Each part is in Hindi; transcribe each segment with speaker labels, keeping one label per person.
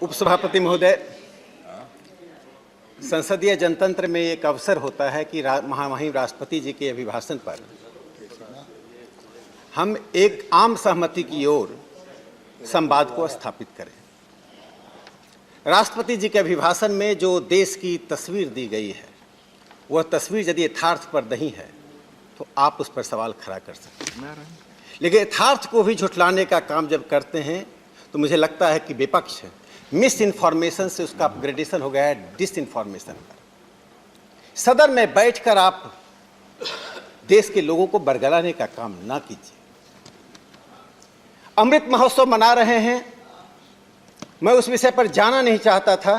Speaker 1: उपसभापति महोदय, संसदीय जनतंत्र में एक अवसर होता है कि महामहिम राष्ट्रपति जी के अभिभाषण पर हम एक आम सहमति की ओर संवाद को स्थापित करें। राष्ट्रपति जी के अभिभाषण में जो देश की तस्वीर दी गई है, वह तस्वीर यदि यथार्थ पर नहीं है तो आप उस पर सवाल खड़ा कर सकते हैं, लेकिन यथार्थ को भी झुठलाने का काम जब करते हैं तो मुझे लगता है कि विपक्ष मिस इन्फॉर्मेशन से उसका अपग्रेडेशन हो गया है डिस इन्फॉर्मेशन पर। सदन में बैठकर आप देश के लोगों को बरगलाने का काम ना कीजिए। अमृत महोत्सव मना रहे हैं, मैं उस विषय पर जाना नहीं चाहता था,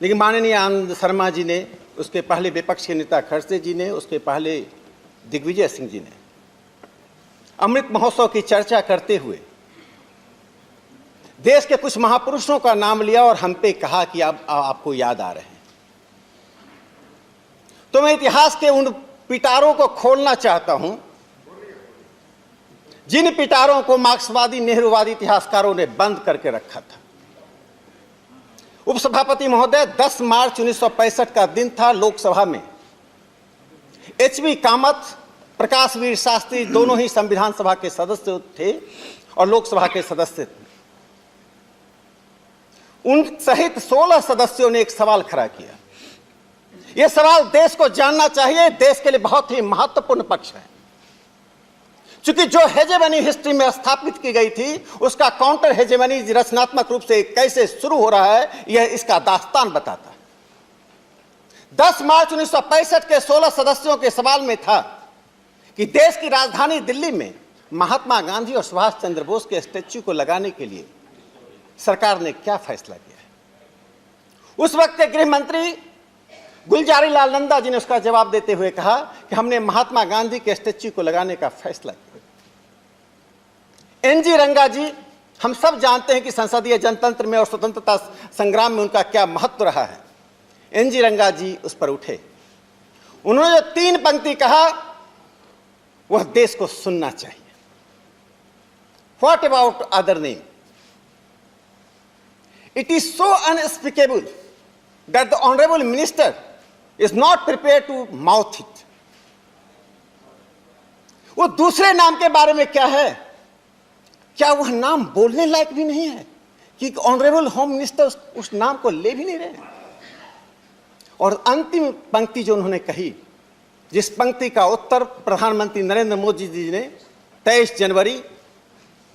Speaker 1: लेकिन माननीय आनंद शर्मा जी ने, उसके पहले विपक्ष के नेता खड़से जी ने, उसके पहले दिग्विजय सिंह जी ने अमृत महोत्सव की चर्चा करते हुए देश के कुछ महापुरुषों का नाम लिया और हम पे कहा कि आपको याद आ रहे हैं। तो मैं इतिहास के उन पिटारों को खोलना चाहता हूं जिन पिटारों को मार्क्सवादी नेहरूवादी इतिहासकारों ने बंद करके रखा था। उपसभापति महोदय, 10 मार्च 1965 का दिन था। लोकसभा में एचबी कामत, प्रकाश वीर शास्त्री दोनों ही संविधान सभा के सदस्य थे और लोकसभा के सदस्य थे। उन सहित 16 सदस्यों ने एक सवाल खड़ा किया। यह सवाल देश को जानना चाहिए, देश के लिए बहुत ही महत्वपूर्ण पक्ष है, क्योंकि जो हेजेमनी हिस्ट्री में स्थापित की गई थी उसका काउंटर हेजेमनी रचनात्मक रूप से कैसे शुरू हो रहा है, यह इसका दास्तान बताता है। 10 मार्च 1965 के 16 सदस्यों के सवाल में था कि देश की राजधानी दिल्ली में महात्मा गांधी और सुभाष चंद्र बोस के स्टैच्यू को लगाने के लिए सरकार ने क्या फैसला किया है। उस वक्त के गृह मंत्री गुलजारी लाल नंदा जी ने उसका जवाब देते हुए कहा कि हमने महात्मा गांधी के स्टैच्यू को लगाने का फैसला किया। एनजी रंगा जी, हम सब जानते हैं कि संसदीय जनतंत्र में और स्वतंत्रता संग्राम में उनका क्या महत्व रहा है। एनजी रंगा जी उस पर उठे, उन्होंने जो 3 पंक्ति कहा वह देश को सुनना चाहिए। What about other name? It is so unspeakable that the honorable minister is not prepared to mouth it. वो दूसरे नाम के बारे में क्या है? क्या वह नाम बोलने लायक भी नहीं है कि ऑनरेबल होम मिनिस्टर उस नाम को ले भी नहीं रहे? और अंतिम पंक्ति जो उन्होंने कही, जिस पंक्ति का उत्तर प्रधानमंत्री नरेंद्र मोदी जी ने 23 जनवरी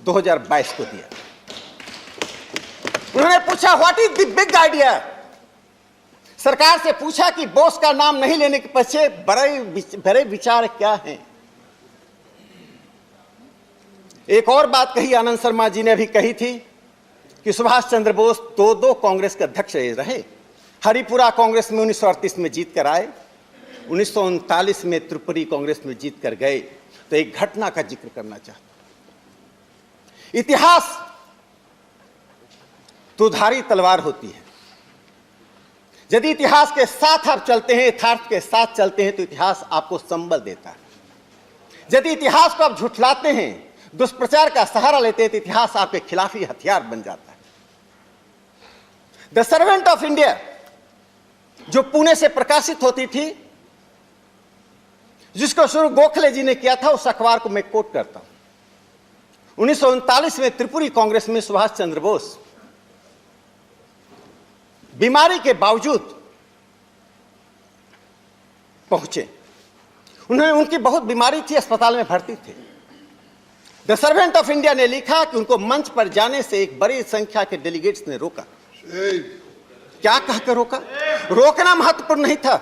Speaker 1: 2022 को दिया। उन्होंने पूछा, what is the big idea? सरकार से पूछा कि बोस का नाम नहीं लेने के पीछे बड़े विचार क्या हैं। एक और बात कही आनंद शर्मा जी ने भी कही थी कि सुभाष चंद्र बोस 2 कांग्रेस के अध्यक्ष रहे। हरिपुरा कांग्रेस में 1938 में जीत कर आए, 1939 में त्रिपुरी कांग्रेस में जीत कर गए। तो एक घटना का जिक्र करना चाहता हूं। इतिहास दुधारी तलवार होती है। यदि इतिहास के साथ आप चलते हैं, यथार्थ के साथ चलते हैं, तो इतिहास आपको संबल देता है। यदि इतिहास को आप झुठलाते हैं, दुष्प्रचार का सहारा लेते हैं, तो इतिहास आपके खिलाफ ही हथियार बन जाता है। द सर्वेंट ऑफ इंडिया जो पुणे से प्रकाशित होती थी, जिसको शुरू गोखले जी ने किया था, उस अखबार को मैं कोट करता हूं। 1939 में त्रिपुरी कांग्रेस में सुभाष चंद्र बोस बीमारी के बावजूद पहुंचे। उनकी बहुत बीमारी थी, अस्पताल में भर्ती थे। द सर्वेंट ऑफ इंडिया ने लिखा कि उनको मंच पर जाने से एक बड़ी संख्या के डेलीगेट्स ने रोका। क्या कहकर रोका? रोकना महत्वपूर्ण नहीं था।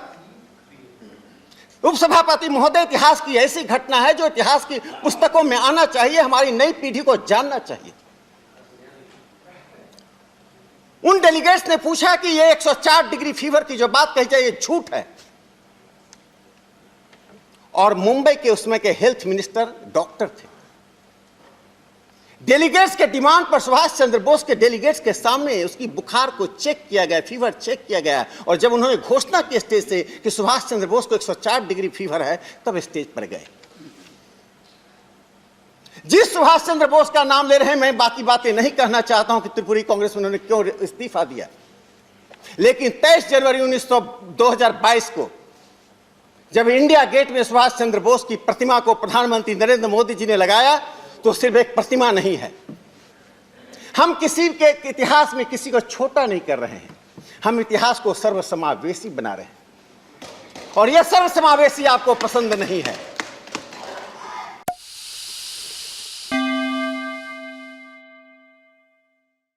Speaker 1: उपसभापति महोदय, इतिहास की ऐसी घटना है जो इतिहास की पुस्तकों में आना चाहिए, हमारी नई पीढ़ी को जानना चाहिए। उन डेलीगेट्स ने पूछा कि ये 104 डिग्री फीवर की जो बात कही जाए ये झूठ है। और मुंबई के उसमें के हेल्थ मिनिस्टर डॉक्टर थे। डेलीगेट्स के डिमांड पर सुभाष चंद्र बोस के डेलीगेट्स के सामने उसकी बुखार को चेक किया गया, फीवर चेक किया गया। और जब उन्होंने घोषणा की स्टेज से कि सुभाष चंद्र बोस को 104 डिग्री फीवर है, तब स्टेज पर गए। जिस सुभाष चंद्र बोस का नाम ले रहे हैं, मैं बाकी बातें नहीं कहना चाहता हूं कि त्रिपुरी कांग्रेस में उन्होंने क्यों इस्तीफा दिया, लेकिन 23 जनवरी 2022 को जब इंडिया गेट में सुभाष चंद्र बोस की प्रतिमा को प्रधानमंत्री नरेंद्र मोदी जी ने लगाया, तो सिर्फ एक प्रतिमा नहीं है। हम किसी के इतिहास में किसी को छोटा नहीं कर रहे हैं, हम इतिहास को सर्वसमावेशी बना रहे हैं, और यह सर्वसमावेशी आपको पसंद नहीं है।